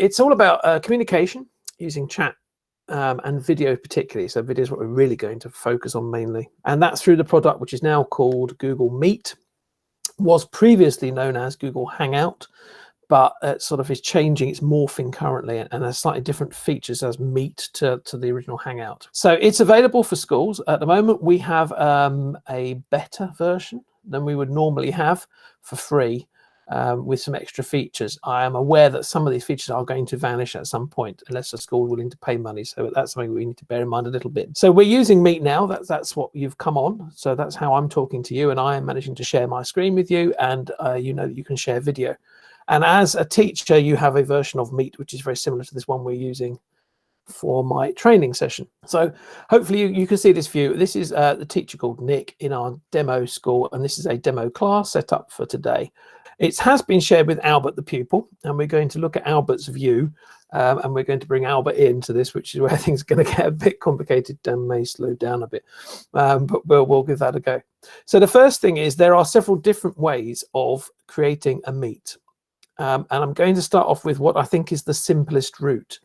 it's all about communication using chat and video particularly. So video is what we're really going to focus on mainly. And that's through the product which is now called Google Meet. Was previously known as Google Hangout, but it sort of is changing, it's morphing currently, and has slightly different features as Meet to the original Hangout. So it's available for schools. At the moment, we have a better version than we would normally have for free with some extra features. I am aware that some of these features are going to vanish at some point unless a school is willing to pay money. So that's something we need to bear in mind a little bit. So we're using Meet now. That's what you've come on. So that's how I'm talking to you, and I am managing to share my screen with you, and you know that you can share video. And as a teacher, you have a version of Meet, which is very similar to this one we're using for my training session. So hopefully you can see this view. This is the teacher called Nick in our demo school, and this is a demo class set up for today. It has been shared with Albert the pupil, and we're going to look at Albert's view, and we're going to bring Albert into this, which is where things are going to get a bit complicated and may slow down a bit, but we'll give that a go. So the first thing is there are several different ways of creating a Meet, and I'm going to start off with what I think is the simplest route.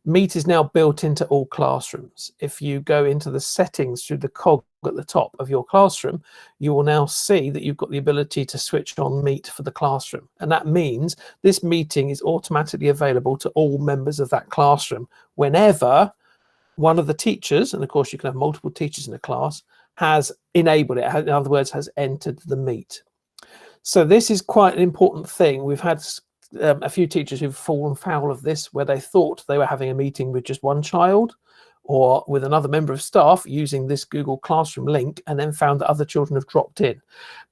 Meet is now built into all classrooms. If you go into the settings through the cog at the top of your classroom, you will now see that you've got the ability to switch on Meet for the classroom. And that means this meeting is automatically available to all members of that classroom whenever one of the teachers, and of course you can have multiple teachers in a class, has enabled it, in other words, has entered the Meet. So this is quite an important thing. We've had a few teachers who've fallen foul of this, where they thought they were having a meeting with just one child or with another member of staff using this Google Classroom link, and then found that other children have dropped in,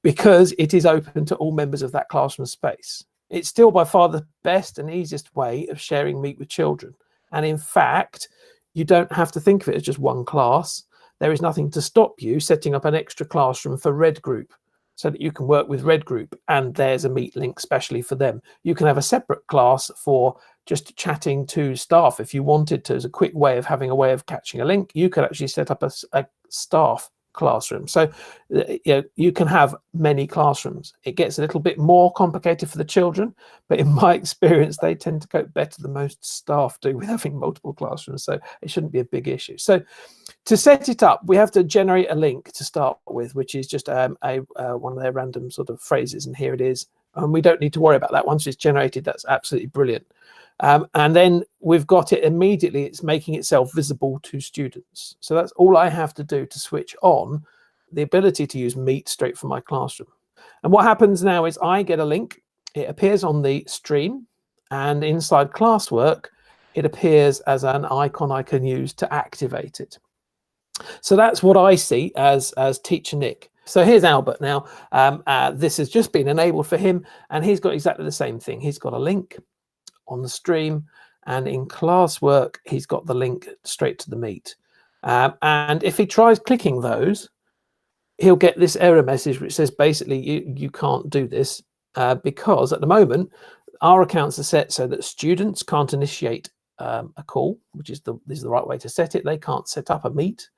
because it is open to all members of that classroom space. It's still by far the best and easiest way of sharing Meet with children. And in fact, you don't have to think of it as just one class. There is nothing to stop you setting up an extra classroom for Red Group, so that you can work with Red Group, and there's a Meet link specially for them. You can have a separate class for just chatting to staff if you wanted to. As a quick way of having a way of catching a link, you could actually set up a staff classroom. So you can have many classrooms. It gets a little bit more complicated for the children, but in my experience, they tend to cope better than most staff do with having multiple classrooms. So it shouldn't be a big issue. So to set it up, we have to generate a link to start with, which is just one of their random sort of phrases. And here it is. And we don't need to worry about that. Once it's generated, that's absolutely brilliant. And then we've got it immediately. It's making itself visible to students. So that's all I have to do to switch on the ability to use Meet straight from my classroom. And what happens now is I get a link. It appears on the stream, and inside classwork, it appears as an icon I can use to activate it. So that's what I see as Teacher Nick. So here's Albert now. This has just been enabled for him, and he's got exactly the same thing. He's got a link on the stream, and in classwork he's got the link straight to the Meet, and if he tries clicking those, he'll get this error message which says basically you can't do this because at the moment our accounts are set so that students can't initiate a call, which is this is the right way to set it. They can't set up a Meet,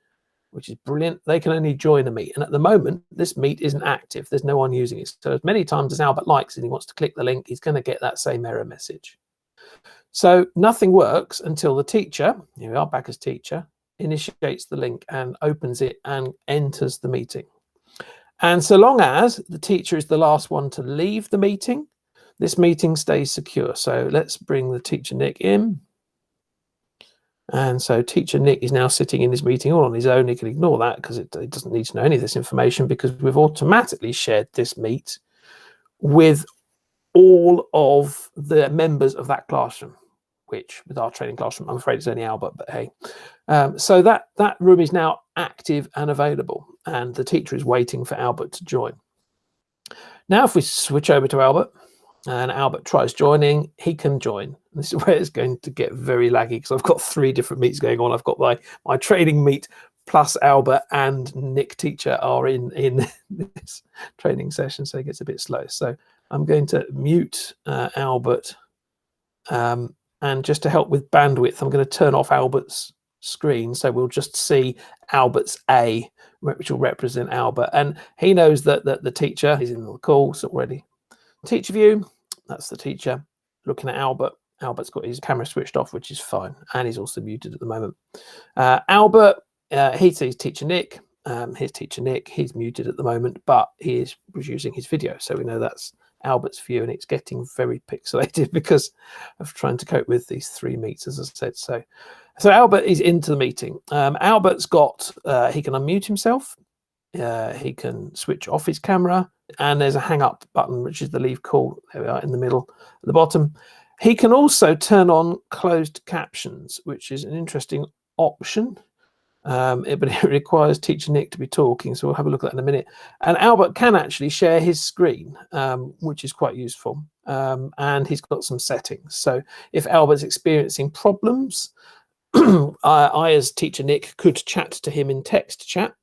which is brilliant. They can only join a Meet, and at the moment this Meet isn't active. There's no one using it. So as many times as Albert likes and he wants to click the link, he's going to get that same error message. So nothing works until the teacher, here we are back as teacher, initiates the link and opens it and enters the meeting. And so long as the teacher is the last one to leave the meeting, this meeting stays secure. So let's bring the Teacher Nick in. And so Teacher Nick is now sitting in this meeting all on his own. He can ignore that because it doesn't need to know any of this information, because we've automatically shared this Meet with all of the members of that classroom, which with our training classroom, I'm afraid it's only Albert, but hey. So that room is now active and available, and the teacher is waiting for Albert to join. Now, if we switch over to Albert, and Albert tries joining, he can join. This is where it's going to get very laggy, because I've got 3 different Meets going on. I've got my training Meet plus Albert and Nick teacher are in this training session, so it gets a bit slow. So I'm going to mute Albert, and just to help with bandwidth, I'm going to turn off Albert's screen, so we'll just see Albert's A, which will represent Albert, and he knows that the teacher is in the call already. Teacher view, that's the teacher looking at Albert, Albert's got his camera switched off, which is fine, and he's also muted at the moment. Albert, he's teacher Nick. Here's teacher Nick. He's muted at the moment, but he was using his video, so we know that's Albert's view, and it's getting very pixelated because of trying to cope with these 3 meets, as I said. So Albert is into the meeting. Albert's got he can unmute himself. He can switch off his camera, and there's a hang up button, which is the leave call. There we are in the middle at the bottom. He can also turn on closed captions, which is an interesting option. But it requires teacher Nick to be talking, so we'll have a look at that in a minute. And Albert can actually share his screen, which is quite useful, and he's got some settings. So if Albert's experiencing problems, I as teacher Nick could chat to him in text chat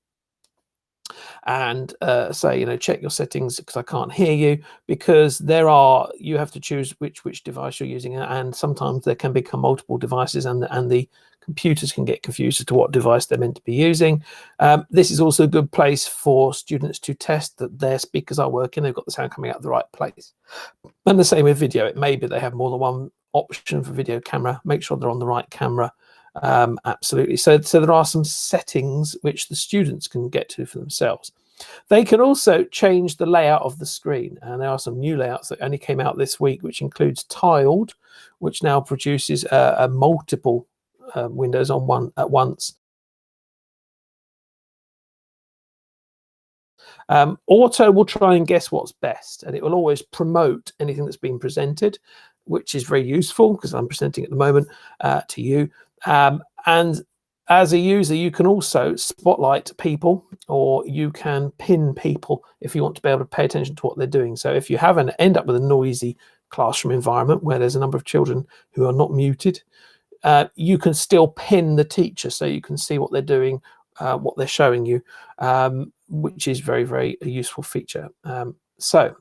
and say, you know, check your settings because I can't hear you, because you have to choose which device you're using, and sometimes there can become multiple devices, and the computers can get confused as to what device they're meant to be using. This is also a good place for students to test that their speakers are working, they've got the sound coming out of the right place. And the same with video. It may be they have more than one option for video camera. Make sure they're on the right camera. Absolutely. So there are some settings which the students can get to for themselves. They can also change the layout of the screen, and there are some new layouts that only came out this week, which includes tiled, which now produces multiple windows on at once. Auto will try and guess what's best, and it will always promote anything that's been presented, which is very useful because I'm presenting at the moment to you. And as a user, you can also spotlight people, or you can pin people if you want to be able to pay attention to what they're doing. So if you end up with a noisy classroom environment where there's a number of children who are not muted, you can still pin the teacher so you can see what they're doing, what they're showing you, which is very, very a useful feature. So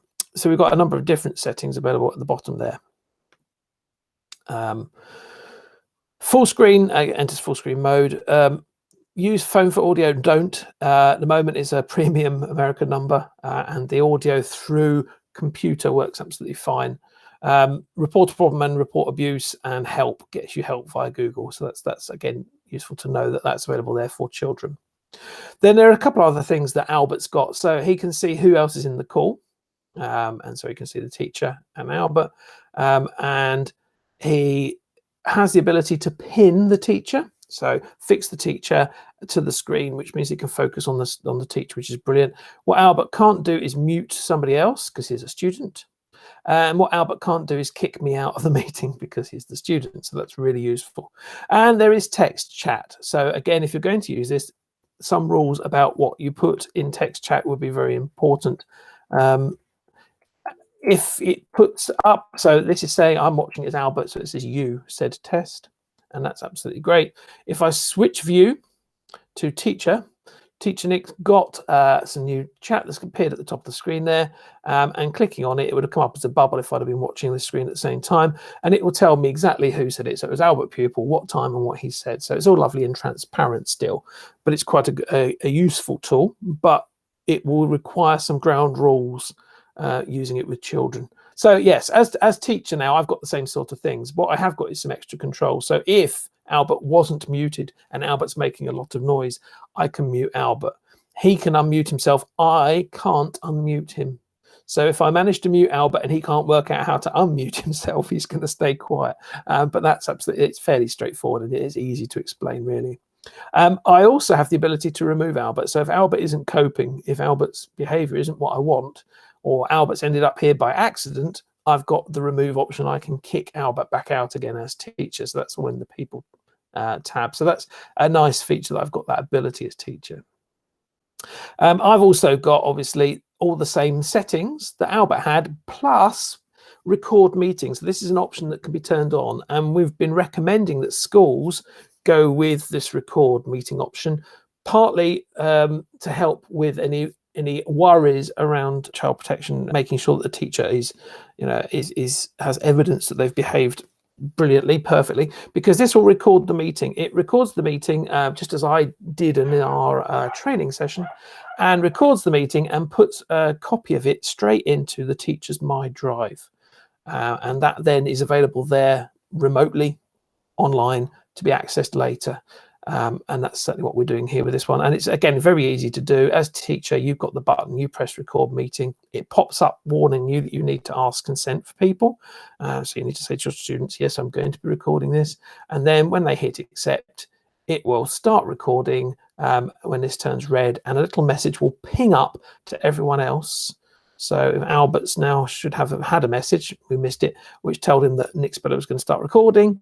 we've got a number of different settings available at the bottom there. Full screen, enters full screen mode. Use phone for audio, don't. At the moment it's a premium American number, and the audio through computer works absolutely fine. Report a problem and report abuse, and help gets you help via Google. So that's again useful to know that that's available there for children. Then there are a couple of other things that Albert's got. So he can see who else is in the call, and so he can see the teacher and Albert, and he has the ability to pin the teacher, so fix the teacher to the screen, which means he can focus on the teacher, which is brilliant. What Albert can't do is mute somebody else because he's a student, and what Albert can't do is kick me out of the meeting because he's the student, so that's really useful. And there is text chat. So again, if you're going to use this, some rules about what you put in text chat would be very important. If it puts up, so this is saying I'm watching as Albert, so it says you said test, and that's absolutely great. If I switch view to teacher Nick got some new chat that's appeared at the top of the screen there, and clicking on it, it would have come up as a bubble if I'd have been watching the screen at the same time, and it will tell me exactly who said it. So it was Albert Pupil, what time and what he said. So it's all lovely and transparent still, but it's quite a useful tool, but it will require some ground rules using it with children. So yes, as teacher now, I've got the same sort of things. What I have got is some extra control. So if Albert wasn't muted and Albert's making a lot of noise, I can mute Albert. He can unmute himself. I can't unmute him. So if I manage to mute Albert and he can't work out how to unmute himself, he's going to stay quiet. But that's absolutely, it's fairly straightforward, and it is easy to explain, really. I also have the ability to remove Albert. So if Albert isn't coping, if Albert's behavior isn't what I want, or Albert's ended up here by accident, I've got the remove option. I can kick Albert back out again as teacher. So that's all in the people tab. So that's a nice feature that I've got that ability as teacher. I've also got, obviously, all the same settings that Albert had, plus record meetings. So this is an option that can be turned on, and we've been recommending that schools go with this record meeting option, partly to help with any worries around child protection, making sure that the teacher is, has evidence that they've behaved brilliantly, perfectly, because this will record the meeting. It records the meeting just as I did in our training session, and records the meeting and puts a copy of it straight into the teacher's My Drive, and that then is available there remotely online to be accessed later. And that's certainly what we're doing here with this one. And it's, again, very easy to do. As teacher, you've got the button, you press record meeting. It pops up warning you that you need to ask consent for people. So you need to say to your students, yes, I'm going to be recording this. And then when they hit accept, it will start recording when this turns red, and a little message will ping up to everyone else. So Albert's now should have had a message, we missed it, which told him that Nick Speller was going to start recording.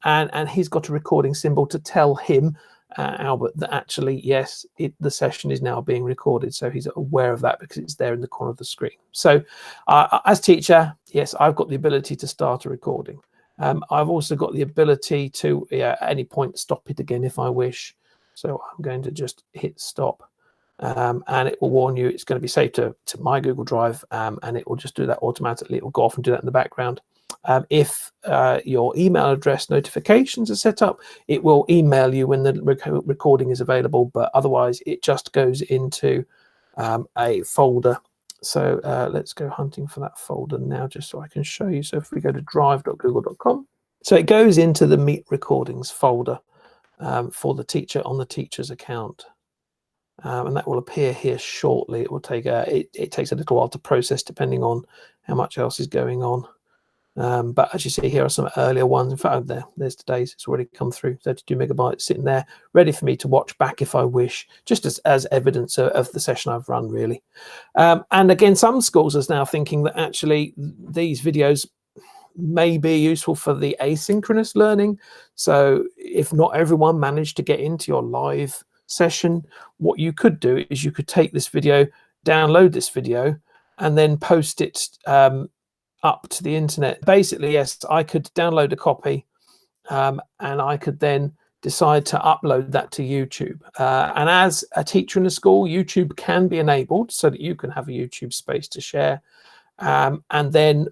And he's got a recording symbol to tell him, Albert, that actually, yes, the session is now being recorded. So he's aware of that because it's there in the corner of the screen. So as teacher, yes, I've got the ability to start a recording. I've also got the ability to, at any point, stop it again if I wish. So I'm going to just hit stop. And it will warn you it's going to be saved to my Google Drive, and it will just do that automatically. It will go off and do that in the background. If your email address notifications are set up, it will email you when the recording is available, but otherwise it just goes into a folder. So let's go hunting for that folder now, just so I can show you. So if we go to drive.google.com, so it goes into the Meet Recordings folder for the teacher on the teacher's account. And that will appear here shortly. It will take it takes a little while to process depending on how much else is going on. But as you see, here are some earlier ones. In fact, there's today's. It's already come through. 32 megabytes sitting there, ready for me to watch back if I wish, just as evidence of the session I've run, really. And again, some schools are now thinking that actually these videos may be useful for the asynchronous learning. So if not everyone managed to get into your live session, what you could do is you could take this video, download this video, and then post it up to the internet. Basically, yes, I could download a copy and I could then decide to upload that to YouTube. And as a teacher in a school, YouTube can be enabled so that you can have a YouTube space to share. And then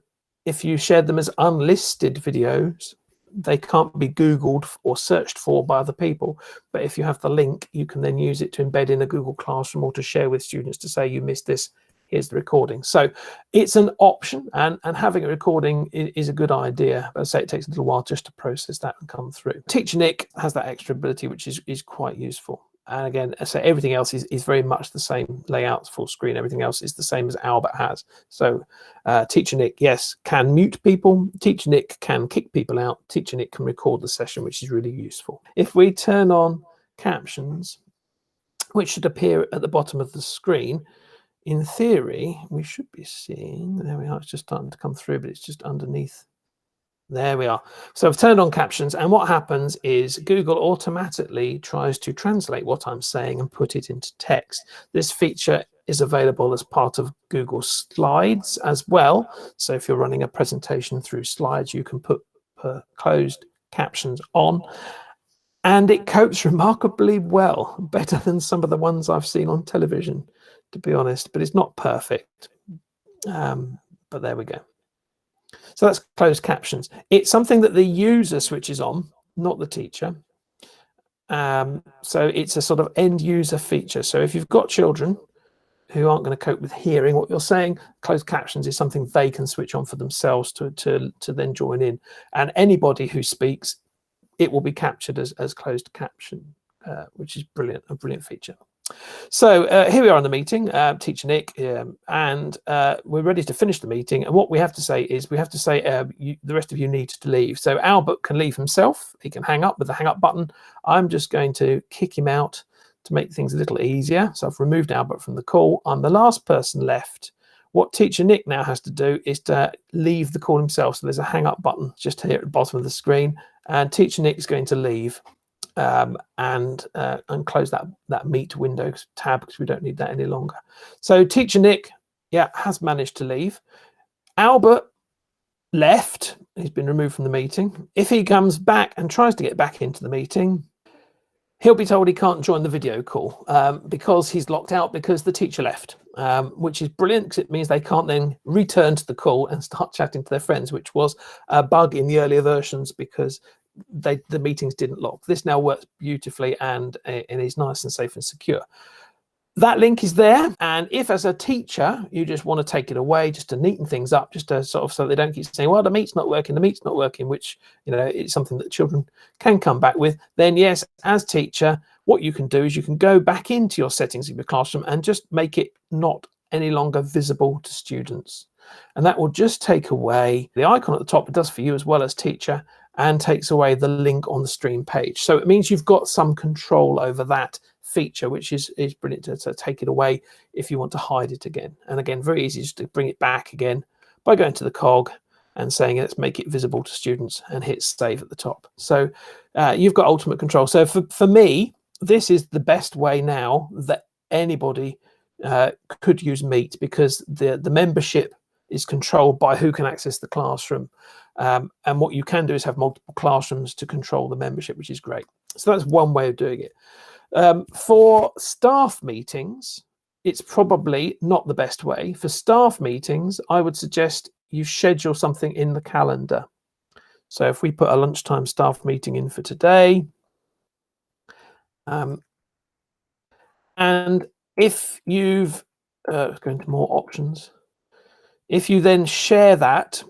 if you share them as unlisted videos, they can't be Googled or searched for by other people. But if you have the link, you can then use it to embed in a Google Classroom or to share with students to say, you missed this, here's the recording. So it's an option, and having a recording is a good idea. But I say it takes a little while just to process that and come through. Teacher Nick has that extra ability, which is quite useful. And again, so everything else is very much the same layout, full screen. Everything else is the same as Albert has. So Teacher Nick, yes, can mute people. Teacher Nick can kick people out. Teacher Nick can record the session, which is really useful. If we turn on captions, which should appear at the bottom of the screen, in theory, we should be seeing, there we are, it's just starting to come through, but it's just underneath. There we are. So I've turned on captions, and what happens is Google automatically tries to translate what I'm saying and put it into text. This feature is available as part of Google Slides as well. So if you're running a presentation through Slides, you can put closed captions on. And it copes remarkably well, better than some of the ones I've seen on television, to be honest, but it's not perfect. But there we go. So that's closed captions. It's something that the user switches on, not the teacher. So it's a sort of end user feature. So if you've got children who aren't going to cope with hearing what you're saying, closed captions is something they can switch on for themselves to then join in. And anybody who speaks, it will be captured as closed caption, which is brilliant, a brilliant feature. So here we are in the meeting, Teacher Nick, and we're ready to finish the meeting. And what we have to say is we have to say the rest of you need to leave. So Albert can leave himself. He can hang up with the hang up button. I'm just going to kick him out to make things a little easier. So I've removed Albert from the call. I'm the last person left. What Teacher Nick now has to do is to leave the call himself. So there's a hang up button just here at the bottom of the screen. And Teacher Nick is going to leave. And close that Meet window tab because we don't need that any longer. So Teacher Nick, yeah, has managed to leave. Albert left. He's been removed from the meeting. If he comes back and tries to get back into the meeting, he'll be told he can't join the video call because he's locked out because the teacher left, which is brilliant because it means they can't then return to the call and start chatting to their friends, which was a bug in the earlier versions because the meetings didn't lock. This now works beautifully and is nice and safe and secure. that link is there. And if as a teacher, you just want to take it away just to neaten things up, just to sort of so they don't keep saying, well, the meet's not working, which, you know, it's something that children can come back with, then yes, as teacher, what you can do is you can go back into your settings of your classroom and just make it not any longer visible to students. And that will just take away the icon at the top. It does for you as well as teacher, and takes away the link on the stream page. So it means you've got some control over that feature, which is brilliant to take it away if you want to hide it again. And again, very easy just to bring it back again by going to the cog and saying let's make it visible to students and hit save at the top. So you've got ultimate control. So for me, this is the best way now that anybody could use Meet, because the membership is controlled by who can access the classroom. And what you can do is have multiple classrooms to control the membership, which is great. So that's one way of doing it. For staff meetings, it's probably not the best way. For staff meetings, I would suggest you schedule something in the calendar. So if we put a lunchtime staff meeting in for today, and if you've go into more options, if you then share that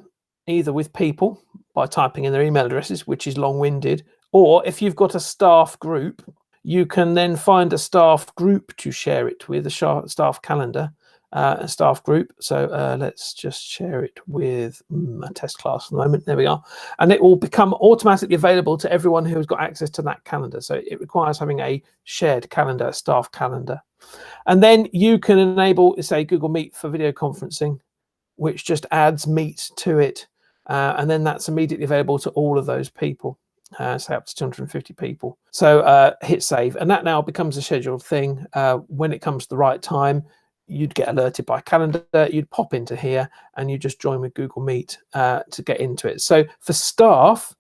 either with people by typing in their email addresses, which is long-winded, or if you've got a staff group, you can then find a staff group to share it with, a staff calendar, a staff group. So let's just share it with a test class at the moment. There we are. And it will become automatically available to everyone who's got access to that calendar. So it requires having a shared calendar, a staff calendar. And then you can enable, say, Google Meet for video conferencing, which just adds Meet to it. And then that's immediately available to all of those people. Say up to 250 people. So hit save, and that now becomes a scheduled thing. When it comes to the right time, you'd get alerted by calendar, you'd pop into here and you just join with Google Meet to get into it. So for staff,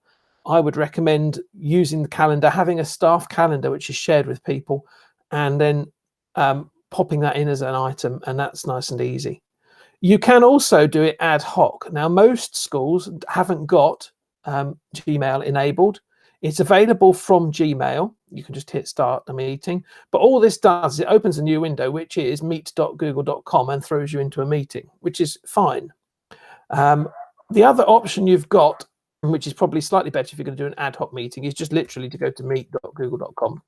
I would recommend using the calendar, having a staff calendar which is shared with people, and then popping that in as an item, and that's nice and easy. You can also do it ad hoc. Now, most schools haven't got Gmail enabled. It's available from Gmail. You can just hit start the meeting. But all this does is it opens a new window, which is meet.google.com, and throws you into a meeting, which is fine. The other option you've got, which is probably slightly better if you're going to do an ad hoc meeting, is just literally to go to meet.google.com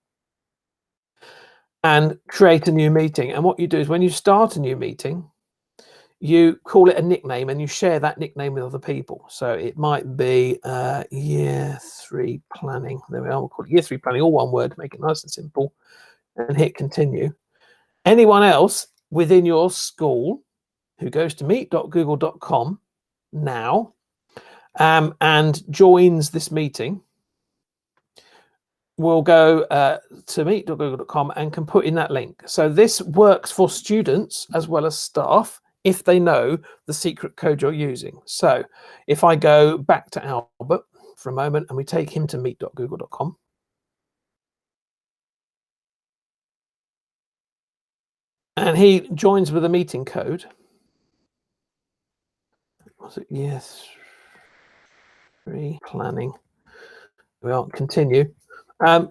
and create a new meeting. And what you do is when you start a new meeting, you call it a nickname and you share that nickname with other people. So it might be year 3 planning. There we are. We'll call it year 3 planning, all one word, make it nice and simple, and hit continue. Anyone else within your school who goes to meet.google.com now and joins this meeting will go to meet.google.com and can put in that link. So this works for students as well as staff if they know the secret code you're using. So if I go back to Albert for a moment and we take him to meet.google.com, and he joins with a meeting code. Was it yes? 3 planning. We won't continue.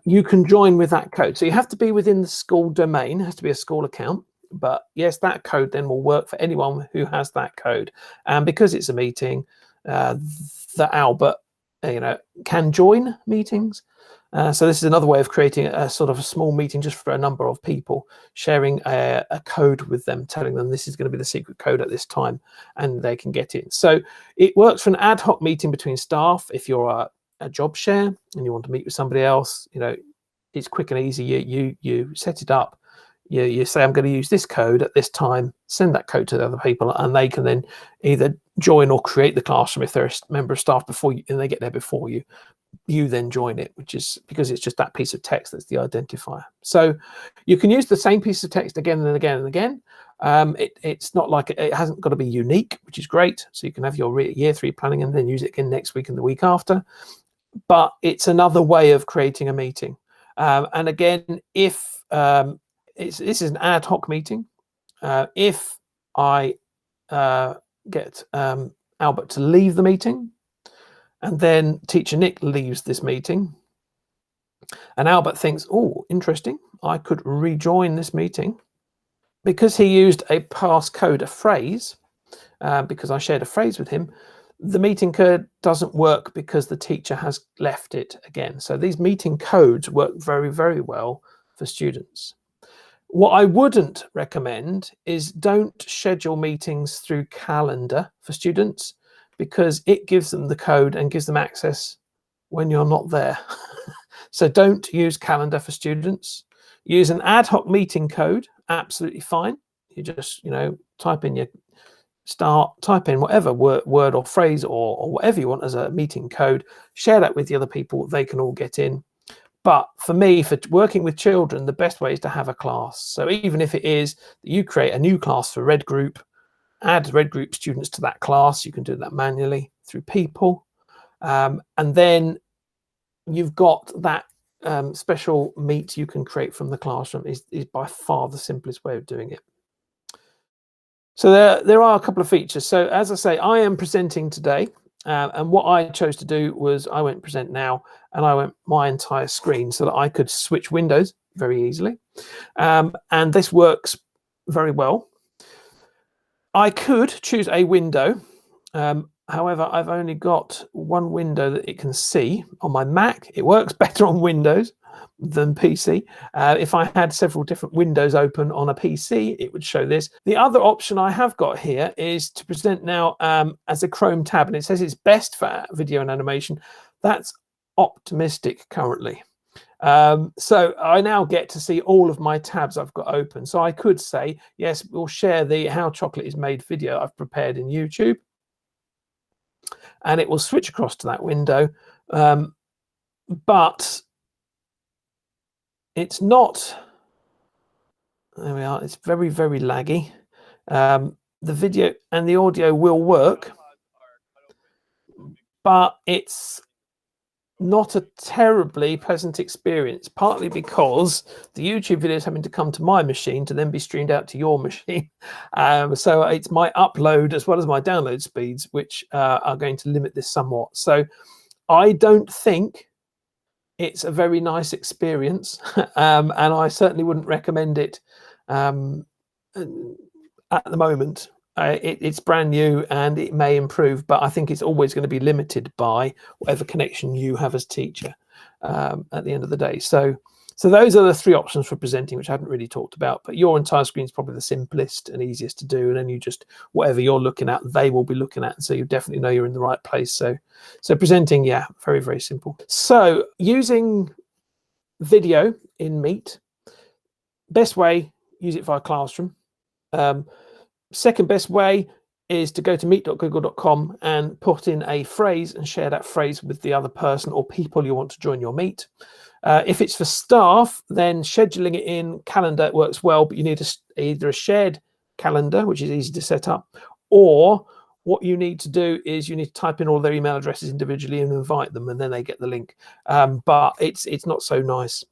You can join with that code. So you have to be within the school domain. It has to be a school account. But yes, that code then will work for anyone who has that code. And because it's a meeting, the Albert, can join meetings. So this is another way of creating a sort of a small meeting just for a number of people, sharing a code with them, telling them this is going to be the secret code at this time, and they can get in. So it works for an ad hoc meeting between staff. If you're a job share and you want to meet with somebody else, it's quick and easy. You set it up. You say, I'm going to use this code at this time, send that code to the other people, and they can then either join or create the classroom if they're a member of staff before you, and they get there before you. You then join it, which is because it's just that piece of text that's the identifier. So you can use the same piece of text again and again and again. It's not like it hasn't got to be unique, which is great. So you can have your year 3 planning and then use it again next week and the week after. But it's another way of creating a meeting. And again, if this is an ad hoc meeting, if I get Albert to leave the meeting, and then teacher Nick leaves this meeting, and Albert thinks, oh, interesting, I could rejoin this meeting. because he used a passcode, a phrase, because I shared a phrase with him, the meeting code doesn't work because the teacher has left it again. So these meeting codes work very, very well for students. What I wouldn't recommend is don't schedule meetings through calendar for students, because it gives them the code and gives them access when you're not there. So don't use calendar for students. Use an ad hoc meeting code, absolutely fine. You just, type in whatever word or phrase or whatever you want as a meeting code, share that with the other people, they can all get in. But for me, for working with children, the best way is to have a class. So even if it is that you create a new class for Red Group, add Red Group students to that class, you can do that manually through people. And then you've got that special meet you can create from the classroom is by far the simplest way of doing it. So there are a couple of features. So as I say, I am presenting today, and what I chose to do was I went present now, and I went my entire screen so that I could switch windows very easily. And this works very well. I could choose a window. However, I've only got one window that it can see on my Mac. It works better on Windows than PC. If I had several different windows open on a PC, it would show this. The other option I have got here is to present now as a Chrome tab, and it says it's best for video and animation. That's optimistic currently. So I now get to see all of my tabs I've got open. So I could say, yes, we'll share the How Chocolate is Made video I've prepared in YouTube, and it will switch across to that window. But it's not, there we are, it's very, very laggy. The video and the audio will work, but it's not a terribly pleasant experience, partly because the YouTube video is having to come to my machine to then be streamed out to your machine. So it's my upload as well as my download speeds, which are going to limit this somewhat. So I don't think it's a very nice experience, and I certainly wouldn't recommend it at the moment. It's brand new and it may improve, but I think it's always going to be limited by whatever connection you have as teacher at the end of the day. So those are the three options for presenting, which I haven't really talked about, but your entire screen is probably the simplest and easiest to do. And then you just, whatever you're looking at, they will be looking at. So you definitely know you're in the right place. So presenting, yeah, very, very simple. So using video in Meet, best way, use it via Classroom. Second best way is to go to meet.google.com and put in a phrase and share that phrase with the other person or people you want to join your meet. If it's for staff, then scheduling it in calendar works well, but you need either a shared calendar, which is easy to set up, or what you need to do is you need to type in all their email addresses individually and invite them, and then they get the link. But it's not so nice.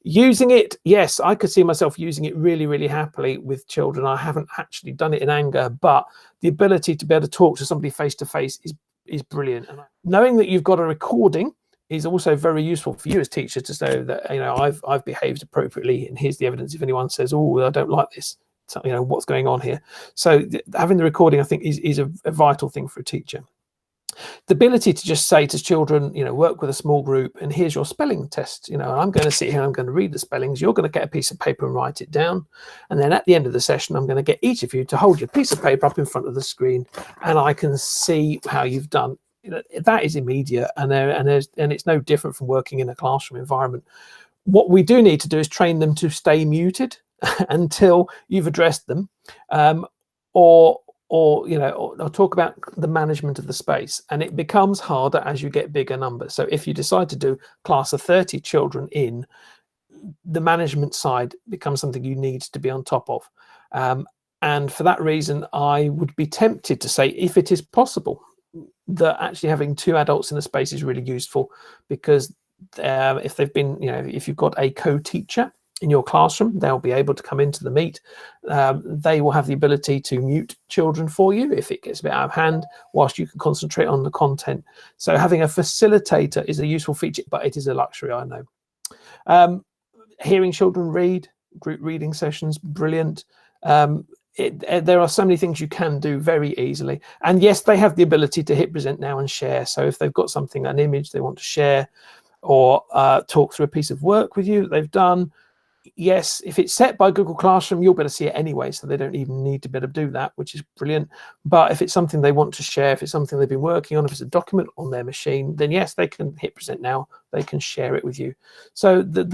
Using it, yes, I could see myself using it really, really happily with children. I haven't actually done it in anger, but the ability to be able to talk to somebody face to face is brilliant. And knowing that you've got a recording is also very useful for you as teachers to know that, I've behaved appropriately, and here's the evidence if anyone says, oh, I don't like this, so, what's going on here. So having the recording, I think, is a vital thing for a teacher. The ability to just say to children, work with a small group, and here's your spelling test. I'm going to sit here, I'm going to read the spellings. You're going to get a piece of paper and write it down. And then at the end of the session, I'm going to get each of you to hold your piece of paper up in front of the screen, and I can see how you've done. That is immediate, and it's no different from working in a classroom environment. What we do need to do is train them to stay muted until you've addressed them, or talk about the management of the space. And it becomes harder as you get bigger numbers. So if you decide to do class of 30 children in, the management side becomes something you need to be on top of. And for that reason, I would be tempted to say, if it is possible, that actually having two adults in a space is really useful, because if they've been, if you've got a co-teacher in your classroom, they'll be able to come into the meet. They will have the ability to mute children for you if it gets a bit out of hand, whilst you can concentrate on the content. So having a facilitator is a useful feature, but it is a luxury, I know. Hearing children read, group reading sessions, brilliant. There are so many things you can do very easily. And yes, they have the ability to hit present now and share. So if they've got something, an image they want to share, or talk through a piece of work with you that they've done, yes, if it's set by Google Classroom, you'll be able to see it anyway, so they don't even need to be able to do that, which is brilliant. But if it's something they want to share, if it's something they've been working on, if it's a document on their machine, then yes, they can hit present now, they can share it with you. So the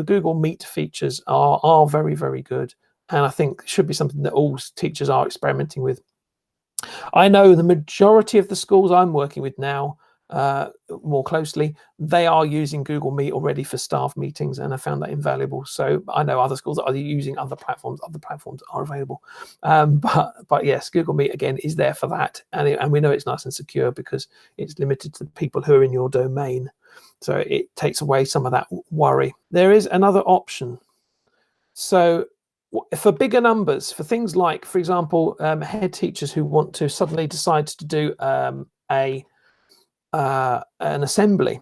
Google Meet features are very, very good, and I think should be something that all teachers are experimenting with. I know the majority of the schools I'm working with now, more closely, they are using Google Meet already for staff meetings, and I found that invaluable. So I know other schools that are using other platforms are available, but yes, Google Meet again is there for that, and we know it's nice and secure because it's limited to the people who are in your domain, so it takes away some of that worry. There is another option. So for bigger numbers, for things like, for example, head teachers who want to suddenly decide to do an assembly,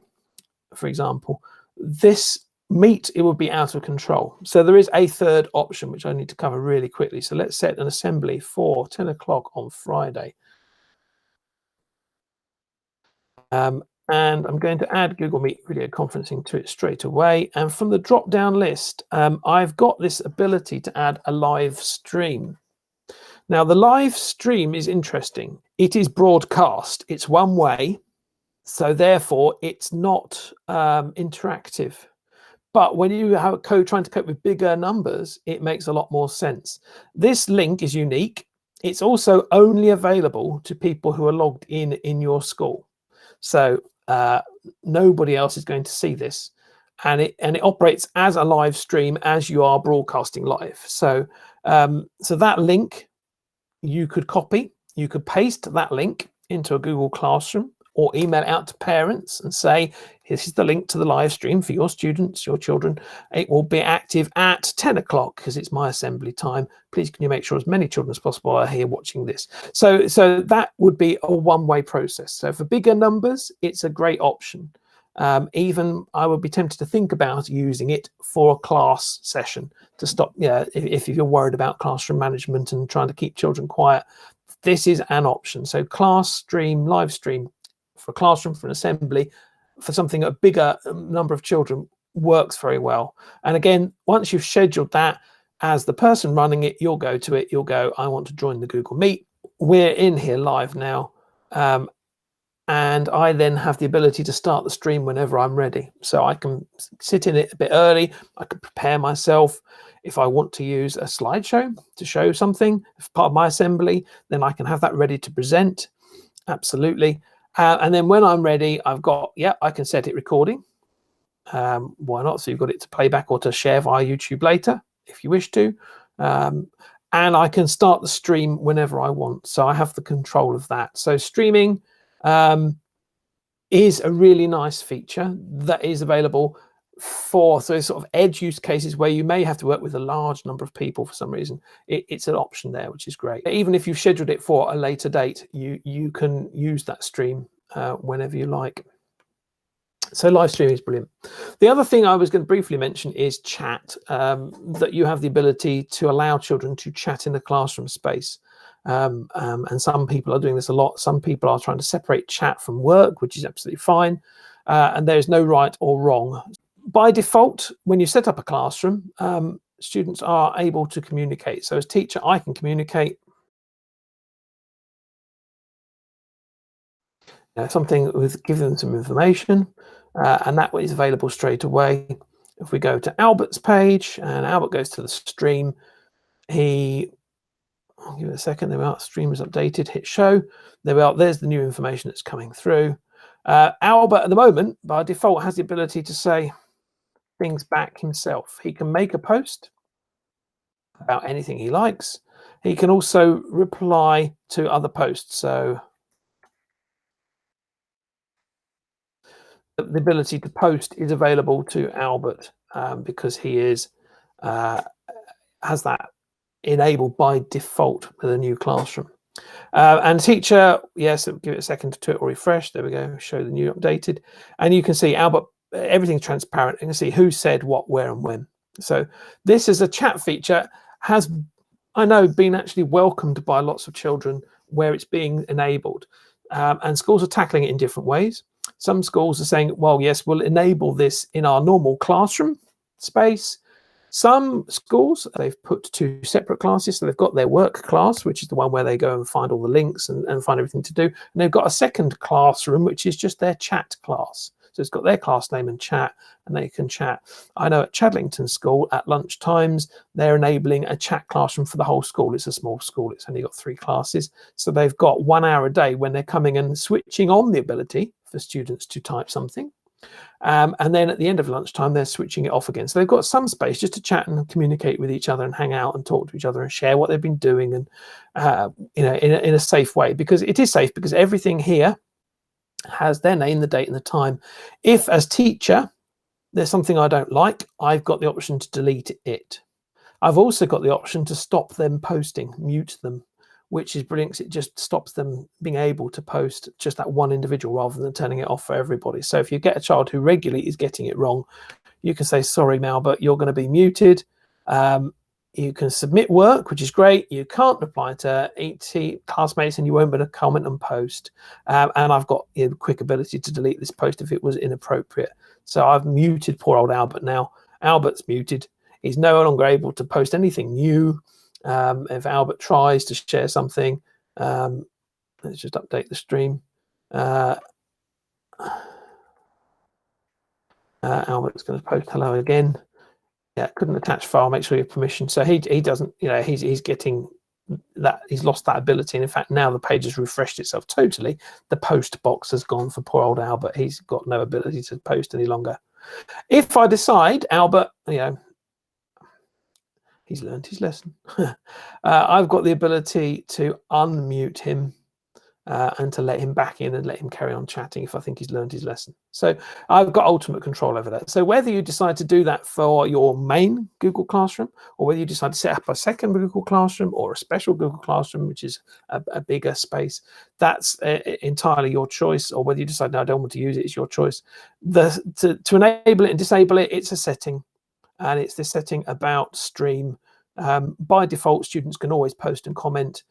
for example, this Meet, it would be out of control. So there is a third option, which I need to cover really quickly. So let's set an assembly for 10 o'clock on Friday. And I'm going to add Google Meet video conferencing to it straight away. And from the drop-down list, I've got this ability to add a live stream. Now, the live stream is interesting. It is broadcast. It's one way. So therefore, it's not interactive. But when you have code trying to cope with bigger numbers, it makes a lot more sense. This link is unique. It's also only available to people who are logged in your school. So nobody else is going to see this. And it operates as a live stream as you are broadcasting live. So, so that link you could copy. You could paste that link into a Google Classroom, or email it out to parents and say, this is the link to the live stream for your students, your children. It will be active at 10 o'clock because it's my assembly time. Please, can you make sure as many children as possible are here watching this? So that would be a one-way process. So for bigger numbers, it's a great option. Even I would be tempted to think about using it for a class session to stop, if you're worried about classroom management and trying to keep children quiet, this is an option. So class stream, live stream, for a classroom, for an assembly, for something a bigger number of children works very well. And again, once you've scheduled that, as the person running it, you'll go to it, you'll go, I want to join the Google Meet. We're in here live now. And I then have the ability to start the stream whenever I'm ready. So I can sit in it a bit early. I can prepare myself. If I want to use a slideshow to show something as part of my assembly, then I can have that ready to present. Absolutely. And then when I'm ready, I've got, I can set it recording. Why not? So you've got it to playback or to share via YouTube later, if you wish to. And I can start the stream whenever I want. So I have the control of that. So streaming is a really nice feature that is available for sort of edge use cases where you may have to work with a large number of people for some reason. It's an option there, which is great. Even if you've scheduled it for a later date, you can use that stream whenever you like. So live stream is brilliant. The other thing I was going to briefly mention is chat, that you have the ability to allow children to chat in the classroom space. And some people are doing this a lot. Some people are trying to separate chat from work, which is absolutely fine. And there's no right or wrong. By default, when you set up a classroom, students are able to communicate. So as teacher, I can communicate something with giving them some information, and that is available straight away. If we go to Albert's page and Albert goes to the stream, I'll give it a second. There we are. Stream is updated. Hit show. There we are. There's the new information that's coming through. Albert, at the moment, by default, has the ability to say things back himself. He can make a post about anything he likes. He can also reply to other posts. So the ability to post is available to Albert because he is has that enabled by default with a new classroom. And teacher, yes, give it a second to it or refresh. There we go. Show the new updated, and you can see Albert. Everything's transparent. You can see who said what, where, and when. So this is a chat feature. Has I know, been actually welcomed by lots of children where it's being enabled. And schools are tackling it in different ways. Some schools are saying, well, yes, we'll enable this in our normal classroom space. Some schools, they've put 2 separate classes. So they've got their work class, which is the one where they go and find all the links and find everything to do. And they've got a second classroom, which is just their chat class. So it's got their class name and chat, and they can chat. I know at Chadlington School at lunch times, they're enabling a chat classroom for the whole school. It's a small school. It's only got 3 classes. So they've got 1 hour a day when they're coming and switching on the ability for students to type something. And then at the end of lunchtime, they're switching it off again. So they've got some space just to chat and communicate with each other and hang out and talk to each other and share what they've been doing, and in a safe way, because it is safe, because everything here has their name, the date and the time. If as teacher there's something I don't like, I've got the option to delete it. I've also got the option to stop them posting, mute them, which is brilliant because it just stops them being able to post just that one individual rather than turning it off for everybody. So if you get a child who regularly is getting it wrong, you can say, sorry, Mal, but you're going to be muted. You can submit work, which is great. You can't reply to 80 classmates and you won't be able to comment and post. And I've got quick ability to delete this post if it was inappropriate. So I've muted poor old Albert now. Albert's muted. He's no longer able to post anything new. If Albert tries to share something, let's just update the stream. Albert's going to post hello again. Yeah, couldn't attach file. Make sure you have permission. So he doesn't. He's getting that. He's lost that ability. And in fact, now the page has refreshed itself totally. The post box has gone for poor old Albert. He's got no ability to post any longer. If I decide, Albert, he's learned his lesson. I've got the ability to unmute him and to let him back in and let him carry on chatting if I think he's learned his lesson. So I've got ultimate control over that. So whether you decide to do that for your main Google Classroom, or whether you decide to set up a second Google Classroom or a special Google Classroom, which is a bigger space, that's entirely your choice. Or whether you decide, no, I don't want to use it, it's your choice. To enable it and disable it, it's a setting. And it's the setting about stream. By default, students can always post and comment.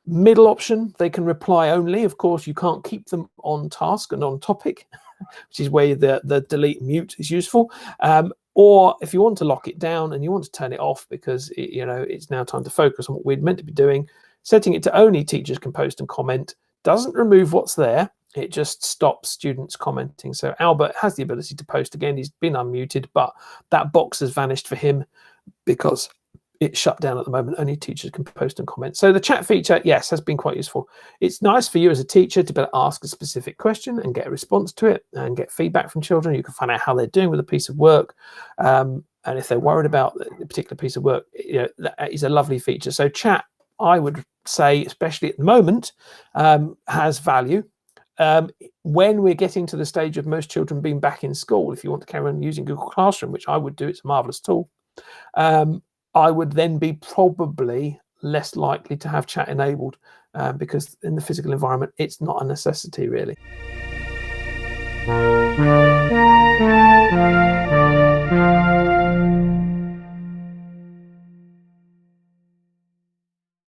Middle option, they can reply only. Of course, you can't keep them on task and on topic, which is where the delete mute is useful. Or if you want to lock it down and you want to turn it off because it's now time to focus on what we're meant to be doing, setting it to only teachers can post and comment doesn't remove what's there. It just stops students commenting. So Albert has the ability to post again. He's been unmuted, but that box has vanished for him because it's shut down at the moment. Only teachers can post and comment. So the chat feature, yes, has been quite useful. It's nice for you as a teacher to be able to ask a specific question and get a response to it and get feedback from children. You can find out how they're doing with a piece of work. And if they're worried about a particular piece of work, that is a lovely feature. So chat, I would say, especially at the moment, has value. When we're getting to the stage of most children being back in school, if you want to carry on using Google Classroom, which I would do, it's a marvelous tool, I would then be probably less likely to have chat enabled because in the physical environment, it's not a necessity really.